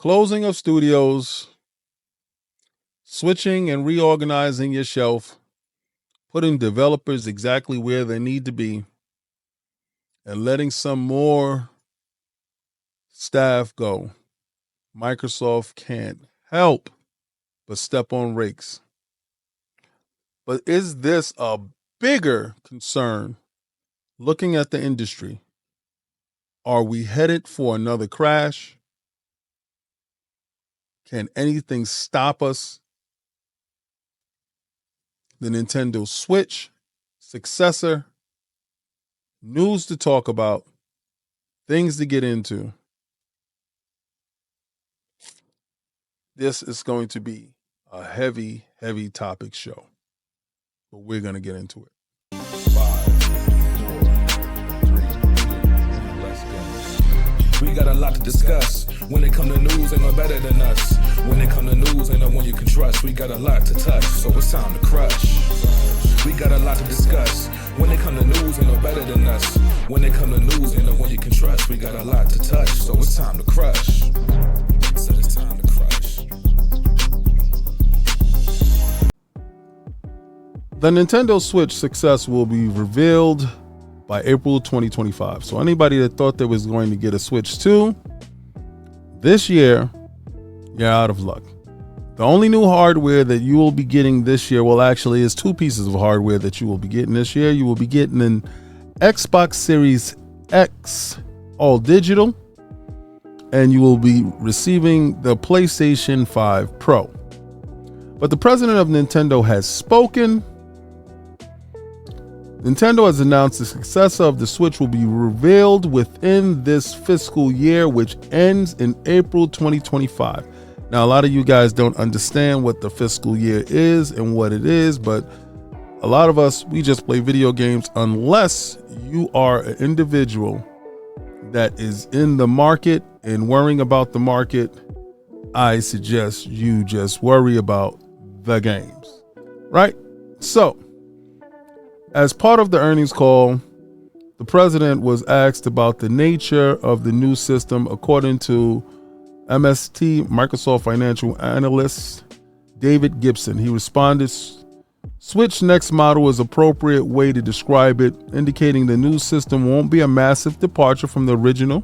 closing of studios, switching and reorganizing your shelf, putting developers exactly where they need to be, and letting some more staff go. Microsoft can't help but step on rakes. But is this a bigger concern looking at the industry? Are we headed for another crash? Can anything stop us? The Nintendo Switch, Successor, news to talk about, things to get into. This is going to be a heavy, heavy topic show, but we're going to get into it. 5, 4, 3, 2, let's go. We got a lot to discuss. When it come to news, ain't no better than us. When it come to news, ain't no one you can trust. We got a lot to touch, so it's time to crush. We got a lot to discuss. When it come to news, ain't no better than us. When it come to news, ain't no one you can trust. We got a lot to touch, so it's time to crush. So it's time to crush. The Nintendo Switch Success will be revealed by April 2025. So anybody that thought they was going to get a Switch 2 this year, you're out of luck. The only new hardware that you will be getting this year, well, actually, is two pieces of hardware that you will be getting this year. You will be getting an Xbox Series X all digital, and you will be receiving the PlayStation 5 Pro. But the president of Nintendo has spoken. Nintendo has announced the successor of the Switch will be revealed within this fiscal year, which ends in April 2025. Now, a lot of you guys don't understand what the fiscal year is and what it is, but a lot of us, we just play video games. Unless you are an individual that is in the market and worrying about the market, I suggest you just worry about the games, right? So, as part of the earnings call, the president was asked about the nature of the new system. According to MST, Microsoft financial analyst David Gibson, he responded, Switch next model is appropriate way to describe it, indicating the new system won't be a massive departure from the original.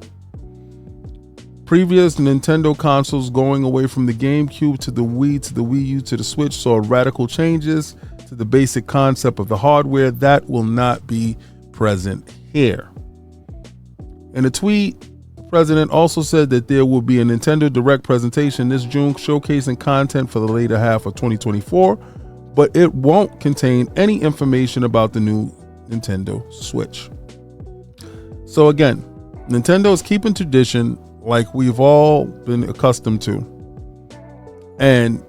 Previous Nintendo consoles going away from the GameCube to the Wii to the Wii U to the Switch saw radical changes to the basic concept of the hardware. That will not be present here. In a tweet, the president also said that there will be a Nintendo Direct presentation this June showcasing content for the later half of 2024, but it won't contain any information about the new Nintendo Switch. So again, Nintendo is keeping tradition like we've all been accustomed to. And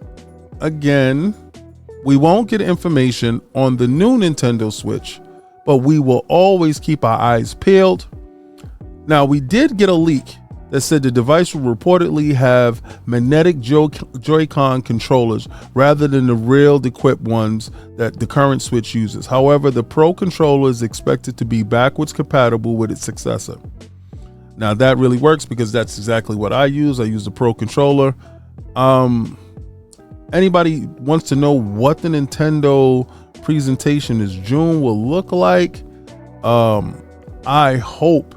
again, we won't get information on the new Nintendo Switch, but we will always keep our eyes peeled. Now, we did get a leak that said the device will reportedly have magnetic Joy-Con controllers rather than the railed equipped ones that the current Switch uses. However, the Pro controller is expected to be backwards compatible with its successor. Now, that really works because that's exactly what I use. I use the Pro controller. Anybody wants to know what the Nintendo presentation this June will look like? I hope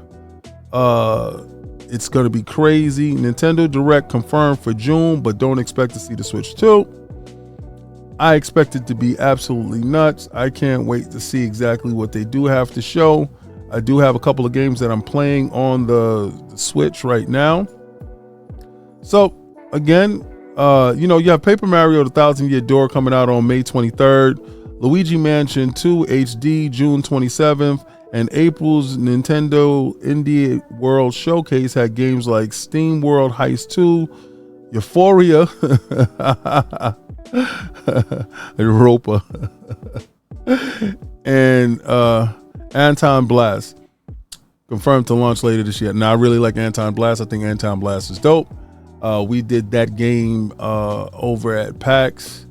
it's going to be crazy. Nintendo Direct confirmed for June, but don't expect to see the Switch 2. I expect it to be absolutely nuts. I can't wait to see exactly what they do have to show. I do have a couple of games that I'm playing on the Switch right now. So again, you have Paper Mario: The Thousand Year Door coming out on May 23rd, Luigi Mansion 2 HD June 27th, and April's Nintendo Indie World Showcase had games like Steam World Heist 2, Euphoria, Europa, and Anton Blast, confirmed to launch later this year. Now, I really like Anton Blast. I think Anton Blast is dope. We did that game over at PAX.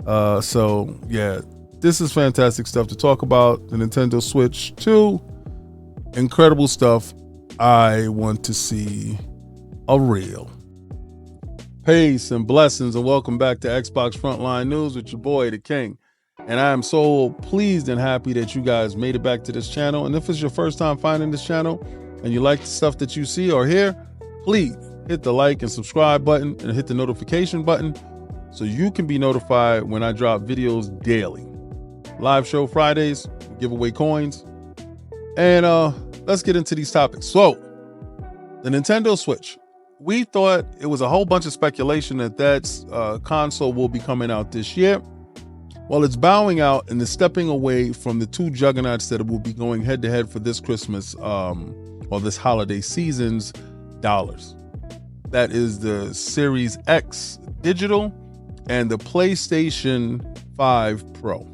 So, yeah, this is fantastic stuff to talk about. The Nintendo Switch 2, incredible stuff. I want to see a reel. Peace and blessings, and welcome back to Xbox Frontline News with your boy, the King. And I am so pleased and happy that you guys made it back to this channel. And if it's your first time finding this channel and you like the stuff that you see or hear, please hit the like and subscribe button and hit the notification button so you can be notified when I drop videos daily. Live show Fridays, give away coins. And let's get into these topics. So, the Nintendo Switch. We thought it was a whole bunch of speculation that console will be coming out this year. Well, it's bowing out and is stepping away from the two juggernauts that will be going head to head for this Christmas or this holiday season's dollars. That is the Series X Digital and the PlayStation 5 Pro.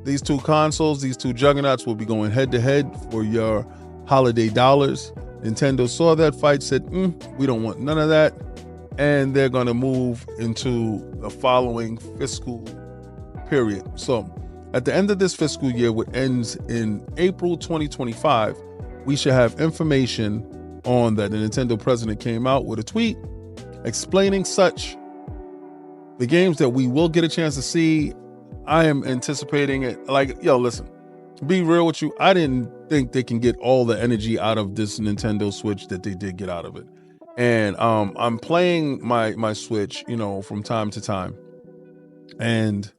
These two consoles, these two juggernauts will be going head to head for your holiday dollars. Nintendo saw that fight, said, we don't want none of that. And they're going to move into the following fiscal period. So at the end of this fiscal year, which ends in April 2025, we should have information on that. The Nintendo president came out with a tweet explaining such. The games that we will get a chance to see, I am anticipating it. Like, yo, listen. To be real with you, I didn't think they can get all the energy out of this Nintendo Switch that they did get out of it. And I'm playing my Switch, from time to time. And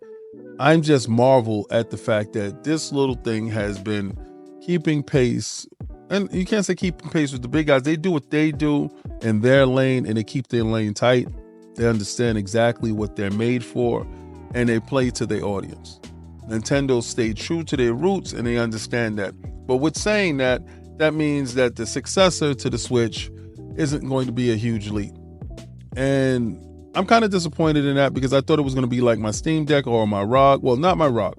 I'm just marvel at the fact that this little thing has been keeping pace. And you can't say keeping pace with the big guys. They do what they do in their lane, and they keep their lane tight. They understand exactly what they're made for, and they play to their audience. Nintendo stayed true to their roots, and they understand that. But with saying that, that means that the successor to the Switch isn't going to be a huge leap. And I'm kind of disappointed in that because I thought it was going to be like my Steam Deck or my ROG. Well, not my ROG.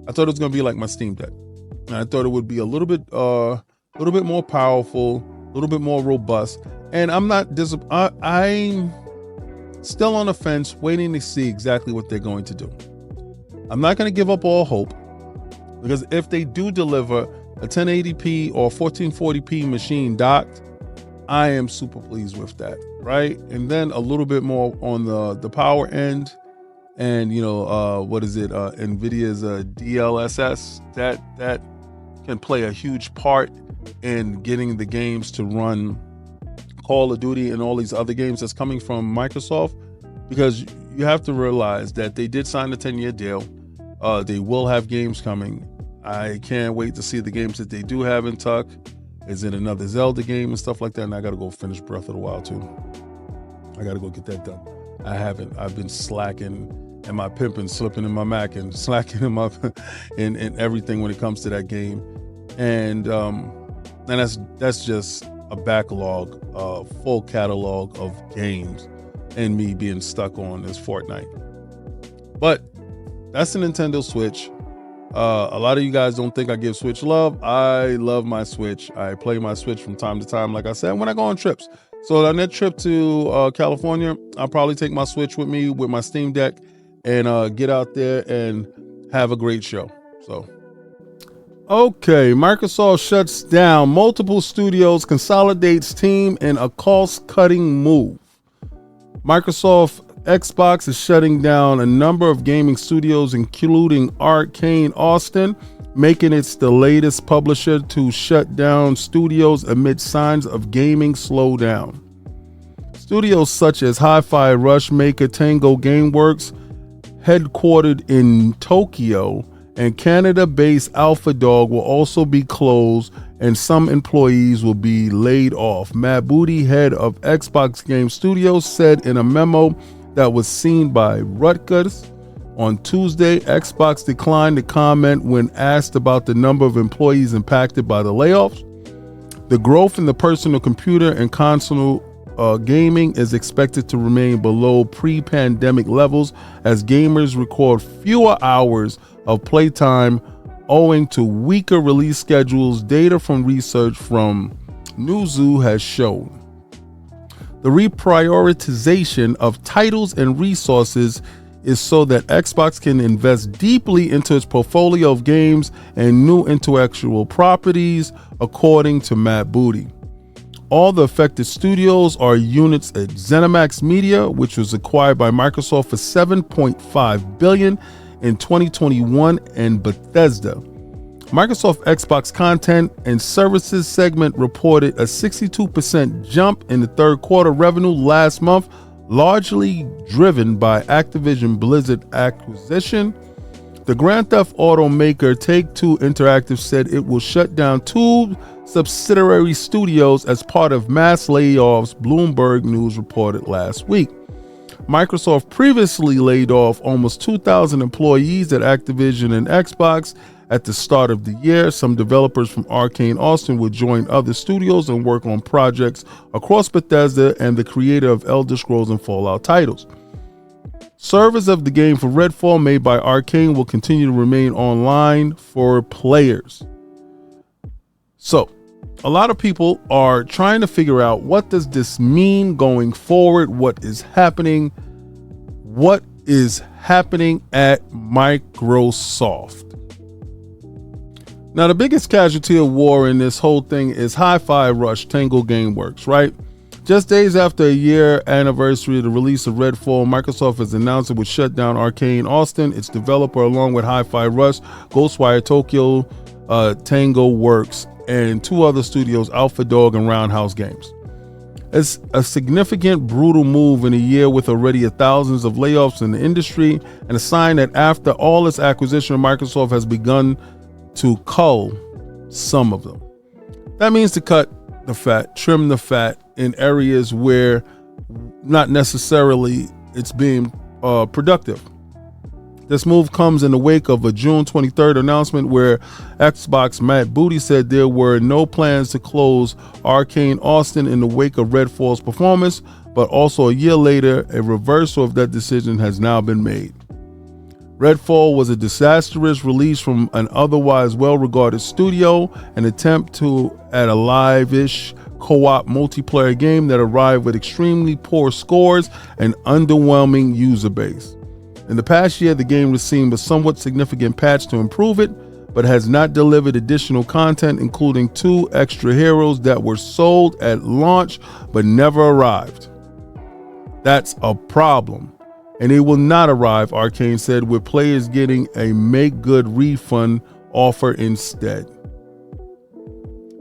I thought it was going to be like my Steam Deck. And I thought it would be a little bit more powerful, a little bit more robust. And I'm not I'm still on the fence, waiting to see exactly what they're going to do. I'm not going to give up all hope, because if they do deliver a 1080p or 1440p machine docked, I am super pleased with that, right? And then a little bit more on the power end, and NVIDIA's DLSS that can play a huge part in getting the games to run Call of Duty and all these other games that's coming from Microsoft, because you have to realize that they did sign a 10-year deal. They will have games coming. I can't wait to see the games that they do have in tuck. Is it another Zelda game and stuff like that? And I got to go finish Breath of the Wild too. I got to go get that done. I haven't. I've been slacking and my pimping, slipping in my Mac and slacking in my in everything when it comes to that game. And that's just a backlog, full catalog of games, and me being stuck on this Fortnite. But that's the Nintendo Switch. A lot of you guys don't think I give Switch love. I love my Switch. I play my Switch from time to time, like I said, when I go on trips. So on that trip to California, I'll probably take my Switch with me with my Steam Deck and get out there and have a great show. So, okay, Microsoft shuts down multiple studios, consolidates team in a cost-cutting move. Microsoft Xbox is shutting down a number of gaming studios, including Arcane Austin, making it the latest publisher to shut down studios amid signs of gaming slowdown. Studios such as Hi-Fi Rush maker Tango Gameworks, headquartered in Tokyo, and Canada-based Alpha Dog will also be closed, and some employees will be laid off. Matt Booty, head of Xbox Game Studios, said in a memo that was seen by Rutgers on Tuesday. Xbox declined to comment when asked about the number of employees impacted by the layoffs. The growth in the personal computer and console gaming is expected to remain below pre-pandemic levels as gamers record fewer hours of playtime owing to weaker release schedules. Data from research from Newzoo has shown the reprioritization of titles and resources is so that Xbox can invest deeply into its portfolio of games and new intellectual properties, according to Matt Booty. All the affected studios are units at ZeniMax Media, which was acquired by Microsoft for $7.5 billion in 2021, and Bethesda. Microsoft Xbox Content and Services segment reported a 62% jump in the third quarter revenue last month, largely driven by Activision Blizzard acquisition. The Grand Theft Auto maker Take-Two Interactive said it will shut down 2 subsidiary studios as part of mass layoffs, Bloomberg News reported last week. Microsoft previously laid off almost 2,000 employees at Activision and Xbox at the start of the year. Some developers from Arcane Austin would join other studios and work on projects across Bethesda and the creator of Elder Scrolls and Fallout titles. Servers of the game for Redfall, made by Arcane, will continue to remain online for players. So, a lot of people are trying to figure out, what does this mean going forward? What is happening? What is happening at Microsoft? Now, the biggest casualty of war in this whole thing is Hi-Fi Rush Tango Gameworks, right? Just days after a year anniversary of the release of Redfall, Microsoft has announced it would shut down Arcane Austin, its developer, along with Hi-Fi Rush, Ghostwire Tokyo, Tango Works, and 2 other studios, Alpha Dog and Roundhouse Games. It's a significant, brutal move in a year with already thousands of layoffs in the industry, and a sign that after all its acquisition, Microsoft has begun to cull some of them. That means to cut the fat, trim the fat in areas where not necessarily it's being productive. This move comes in the wake of a June 23rd announcement where Xbox Matt Booty said there were no plans to close Arcane Austin in the wake of Redfall's performance, but also a year later, a reversal of that decision has now been made. Redfall was a disastrous release from an otherwise well-regarded studio, an attempt at a live-ish co-op multiplayer game that arrived with extremely poor scores and underwhelming user base. In the past year, the game received a somewhat significant patch to improve it, but has not delivered additional content, including 2 extra heroes that were sold at launch but never arrived. That's a problem, and they will not arrive, Arcane said, with players getting a make-good refund offer instead.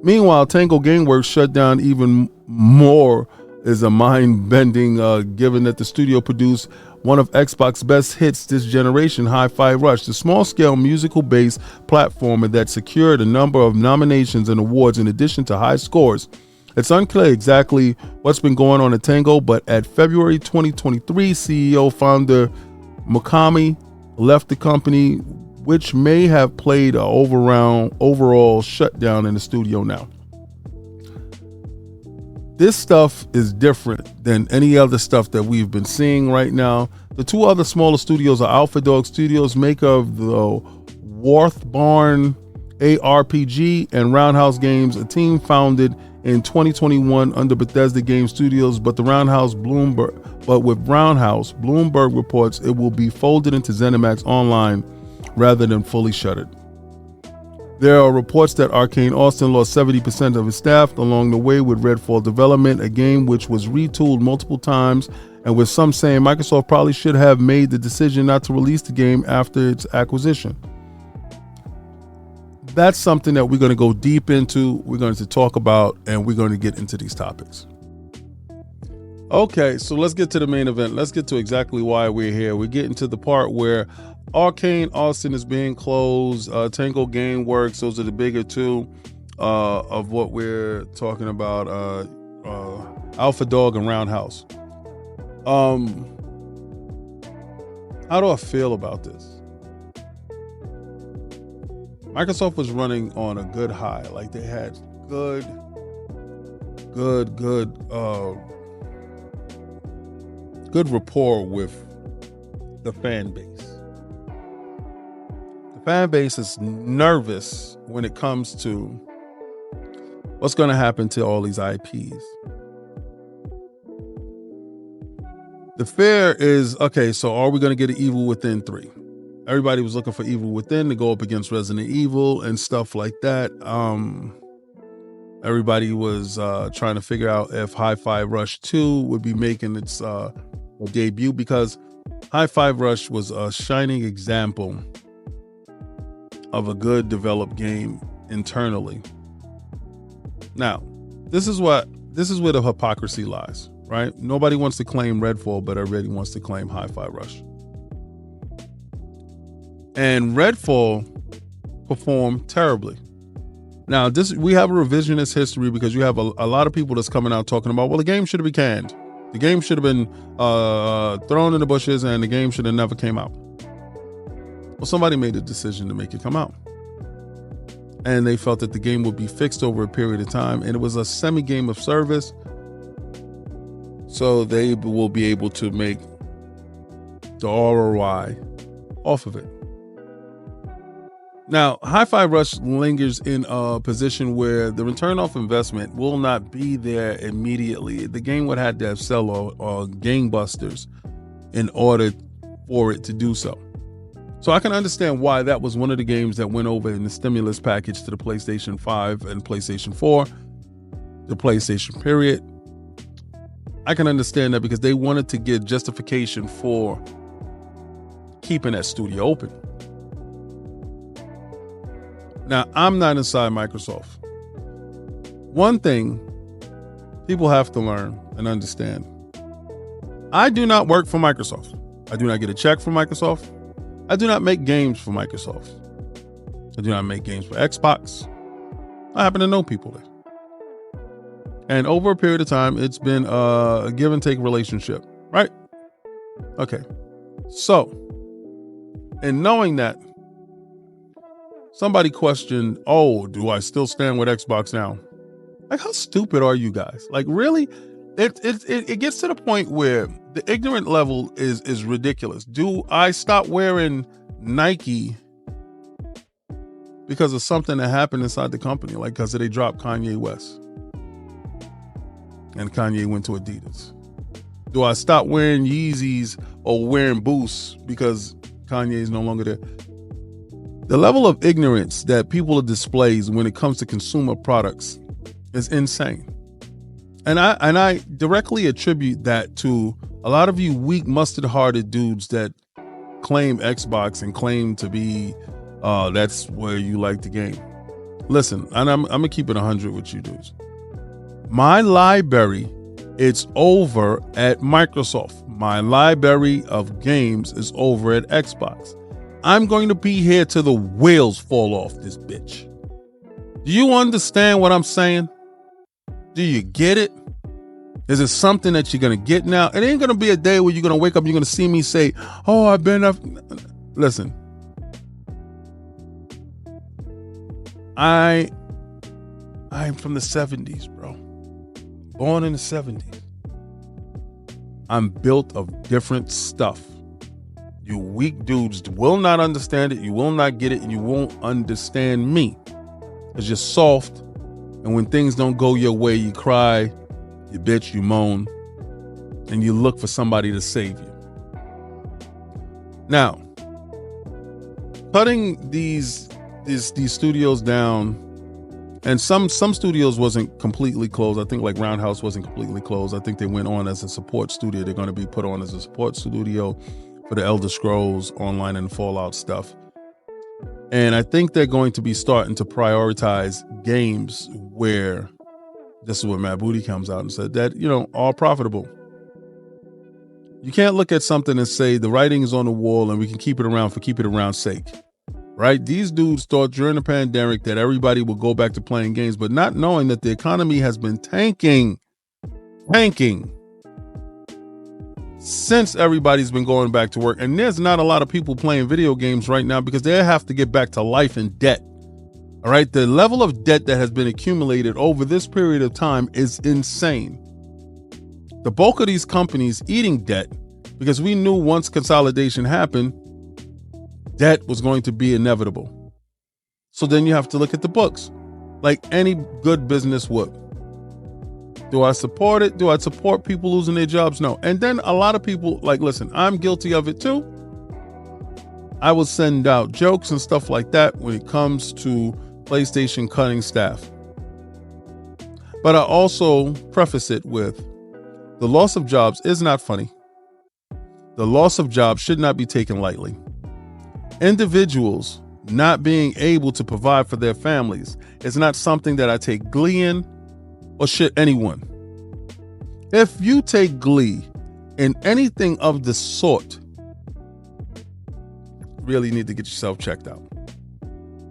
Meanwhile, Tango Gameworks shut down even more is a mind-bending, given that the studio produced one of Xbox's best hits this generation, Hi-Fi Rush, the small-scale musical-based platformer that secured a number of nominations and awards in addition to high scores. It's unclear exactly what's been going on at Tango, but at February 2023, CEO founder Mukami left the company, which may have played an overall shutdown in the studio now. This stuff is different than any other stuff that we've been seeing right now. The 2 other smaller studios are Alpha Dog Studios, maker of the Warthbarn ARPG, and Roundhouse Games, a team founded in 2021 under Bethesda Game Studios, but with Roundhouse, Bloomberg reports it will be folded into ZeniMax Online rather than fully shuttered. There are reports that Arcane Austin lost 70% of its staff along the way with Redfall development, a game which was retooled multiple times, and with some saying Microsoft probably should have made the decision not to release the game after its acquisition. That's something that we're going to go deep into, we're going to talk about, and we're going to get into these topics. Okay, so let's get to the main event. Let's get to exactly why we're here. We're getting to the part where Arcane Austin is being closed. Tango Gameworks, those are the bigger 2 of what we're talking about. Alpha Dog and Roundhouse. How do I feel about this? Microsoft was running on a good high. Like, they had good rapport with the fan base. The fan base is nervous when it comes to what's going to happen to all these IPs. The fear is, okay, so are we going to get an Evil Within 3? Everybody was looking for Evil Within to go up against Resident Evil and stuff like that. Everybody was trying to figure out if Hi-Fi Rush 2 would be making its debut, because Hi-Fi Rush was a shining example of a good developed game internally. Now, this is where the hypocrisy lies, right? Nobody wants to claim Redfall, but everybody wants to claim Hi-Fi Rush. And Redfall performed terribly. Now, we have a revisionist history because you have a lot of people that's coming out talking about, well, the game should have been canned. The game should have been thrown in the bushes, and the game should have never came out. Well, somebody made a decision to make it come out. And they felt that the game would be fixed over a period of time, and it was a semi-game of service. So they will be able to make the ROI off of it. Now, Hi-Fi Rush lingers in a position where the return off investment will not be there immediately. The game would have to sell or gangbusters in order for it to do so. So I can understand why that was one of the games that went over in the stimulus package to the PlayStation 5 and PlayStation 4, the PlayStation period. I can understand that because they wanted to get justification for keeping that studio open. Now, I'm not inside Microsoft. One thing people have to learn and understand: I do not work for Microsoft. I do not get a check from Microsoft. I do not make games for Microsoft. I do not make games for Xbox. I happen to know people there. And over a period of time, it's been a give and take relationship, right? Okay. So, in knowing that, somebody questioned, oh, do I still stand with Xbox now? Like, how stupid are you guys? Like, really? It gets to the point where the ignorant level is ridiculous. Do I stop wearing Nike because of something that happened inside the company? Like, because they dropped Kanye West and Kanye went to Adidas. Do I stop wearing Yeezys or wearing Boosts because Kanye is no longer there? The level of ignorance that people displays when it comes to consumer products is insane. And I directly attribute that to a lot of you weak, mustard-hearted dudes that claim Xbox and claim to be that's where you like the game. Listen, and I'm gonna keep it 100 with you dudes. My library, it's over at Microsoft. My library of games is over at Xbox. I'm going to be here till the wheels fall off this bitch. Do you understand what I'm saying? Do you get it? Is it something that you're going to get now? It ain't going to be a day where you're going to wake up, you're going to see me say, oh, I've been up. Listen, I'm from the 70s, bro. Born in the 70s. I'm built of different stuff. You weak dudes will not understand it. You will not get it. And you won't understand me. It's just soft. And when things don't go your way, you cry, you bitch, you moan, and you look for somebody to save you. Now, cutting these studios down, and some studios wasn't completely closed. I think like Roundhouse wasn't completely closed. I think they went on as a support studio. They're going to be put on as a support studio for the Elder Scrolls Online and Fallout stuff. And I think they're going to be starting to prioritize games where, this is what Matt Booty comes out and said, that, are profitable. You can't look at something and say the writing is on the wall and we can keep it around for keep it around sake, right? These dudes thought during the pandemic that everybody would go back to playing games, but not knowing that the economy has been tanking since everybody's been going back to work. And there's not a lot of people playing video games right now because they have to get back to life in debt. All right. The level of debt that has been accumulated over this period of time is insane. The bulk of these companies eating debt because we knew once consolidation happened, debt was going to be inevitable. So then you have to look at the books like any good business would. Do I support it? Do I support people losing their jobs? No. And then a lot of people, like, listen, I'm guilty of it too. I will send out jokes and stuff like that when it comes to PlayStation cutting staff. But I also preface it with the loss of jobs is not funny. The loss of jobs should not be taken lightly. Individuals not being able to provide for their families is not something that I take glee in or should anyone. If you take glee in anything of the sort, really need to get yourself checked out.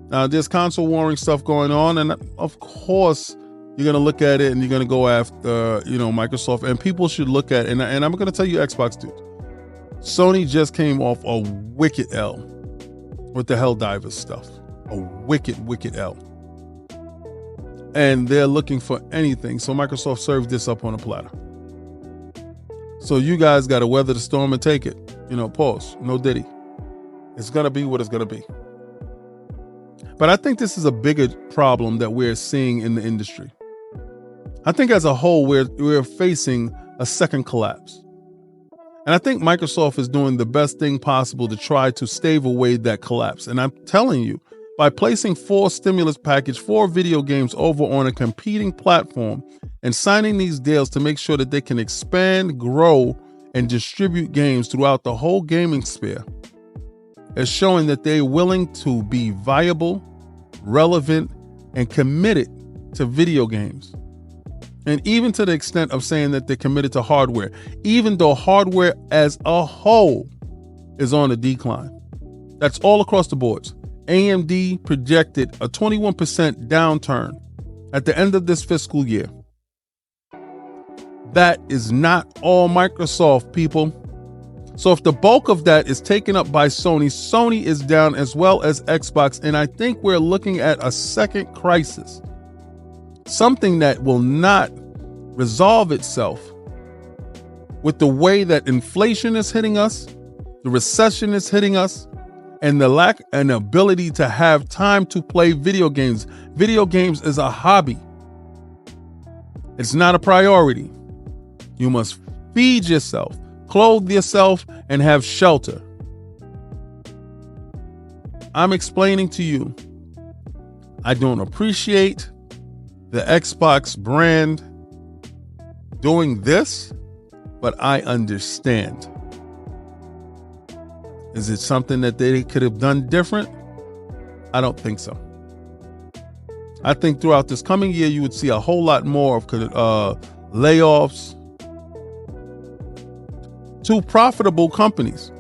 Now, there's console warring stuff going on, and of course, you're going to look at it and you're going to go after, Microsoft, and people should look at it. And I'm going to tell you, Xbox dudes, Sony just came off a wicked L with the Helldivers stuff. A wicked L. And they're looking for anything. So Microsoft served this up on a platter. So you guys got to weather the storm and take it. Pause. No diddy. It's going to be what it's going to be. But I think this is a bigger problem that we're seeing in the industry. I think as a whole, we're facing a second collapse. And I think Microsoft is doing the best thing possible to try to stave away that collapse. And I'm telling you, by placing 4 stimulus package, 4 video games over on a competing platform and signing these deals to make sure that they can expand, grow, and distribute games throughout the whole gaming sphere, is showing that they're willing to be viable, relevant, and committed to video games. And even to the extent of saying that they're committed to hardware, even though hardware as a whole is on a decline. That's all across the boards. AMD projected a 21% downturn at the end of this fiscal year. That is not all Microsoft, people. So if the bulk of that is taken up by Sony, Sony is down as well as Xbox. And I think we're looking at a second crisis. Something that will not resolve itself with the way that inflation is hitting us, the recession is hitting us, and the lack and ability to have time to play video games. Video games is a hobby. It's not a priority. You must feed yourself, clothe yourself, and have shelter. I'm explaining to you, I don't appreciate the Xbox brand doing this, but I understand. Is it something that they could have done different? I don't think so. I think throughout this coming year, you would see a whole lot more of layoffs. 2 profitable companies.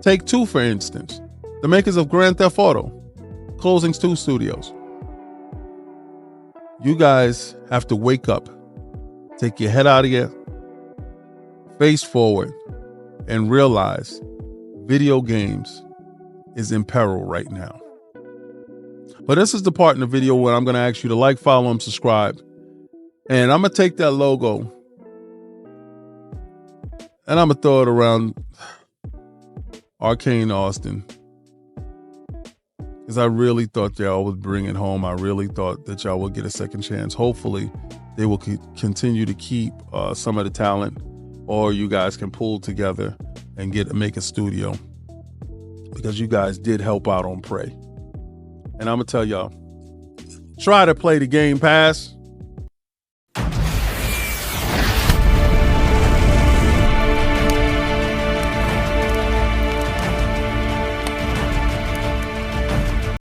Take 2, for instance. The makers of Grand Theft Auto, closing 2 studios. You guys have to wake up, take your head out of here, face forward, and realize video games is in peril right now. But this is the part in the video where I'm going to ask you to like, follow, and subscribe. And I'm going to take that logo and I'm going to throw it around Arcane Austin. Because I really thought y'all would bring it home. I really thought that y'all would get a second chance. Hopefully, they will continue to keep some of the talent, or you guys can pull together and make a studio, because you guys did help out on Prey. And I'm gonna tell y'all, try to play the Game Pass.